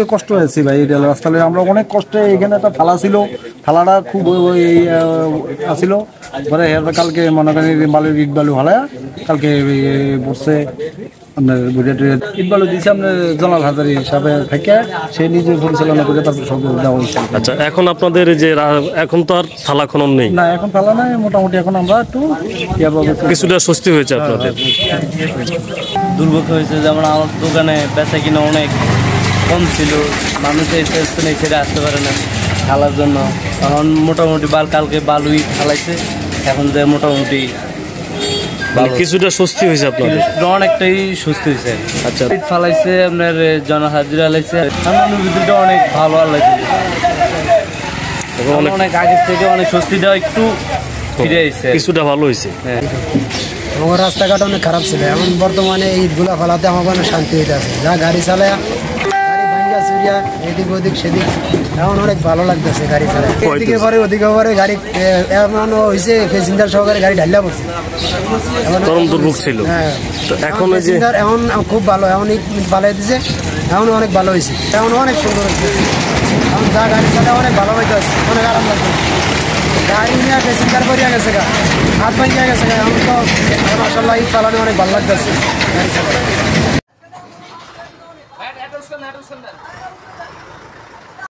কষ্ট হয়েছে ভাই, এটা রাস্তায় আমরা অনেক কষ্টে, এখানে একটা থালা ছিল, থালাটা খুব ছিল পরে কালকে মনে করেন বালুর ইট বালু হালায় কালকে বসছে আপনার ইট বালু দিয়েছে আপনার জলাল হাজারি হিসাবে থেকে সে নিজে পরিচালনা করে তারপর সব দেওয়া হয়েছে। আচ্ছা, এখন আপনাদের যে এখন তো আর থালা খনন নেই না, এখন থালা নাই, মোটামুটি এখন আমরা একটু কিছুটা স্বস্তি হয়েছে আপনাদের। দুর্ভোগ হয়েছে, যেমন আমার দোকানে বেচা কিনা অনেক কম ছিল, মানুষ নেই ছেড়ে আসতে পারে না খালার জন্য। এখন মোটামুটি কালকে বালুই খালাইছে, এখন যে মোটামুটি কিছুটা স্বস্তি হয়েছে আপনাদের, অনেকটাই স্বস্তি হয়েছে। আচ্ছা, ফালাইছে আপনার জনহাজিরা হালাইছে, অনুভূতিটা অনেক ভালো লাগছে, অনেক আগের থেকে অনেক স্বস্তিটা একটু ফিরে এসেছে, কিছুটা ভালো হয়েছে। হ্যাঁ, আমার রাস্তাঘাট অনেক খারাপ ছিল, এখন বর্তমানে ইটগুলা ফেলাতে আমার অনেক শান্তি হইতে আছে। যা গাড়ি চালায় ভাঙ্গা চুরিয়া এদিক ওদিক সেদিক, এখন অনেক ভালো লাগতেছে গাড়ি চালায়। এদিকে পরে ওদিকে পরে গাড়ি এমন হয়েছে প্যাসেঞ্জার সহকারে গাড়ি ঢালিয়া পড়ছে, চরম দুর্ভোগ ছিল। হ্যাঁ, এখন এখন খুব ভালো, এখন ইট পালাই দিছে, এখন অনেক ভালো হয়েছে, এখন অনেক সুন্দর হয়েছে। এখন যা গাড়ি চালায় অনেক ভালো হইতে আছে, অনেক আরাম লাগছে। গাড়ি নিয়ে প্যাসেঞ্জার করিয়া গেছে গা, হাত ভাঙিয়া গেছে গা, এখন তো মাশাআল্লাহ ইট চালানো অনেক ভালো লাগতেছে গাড়ি চালায়।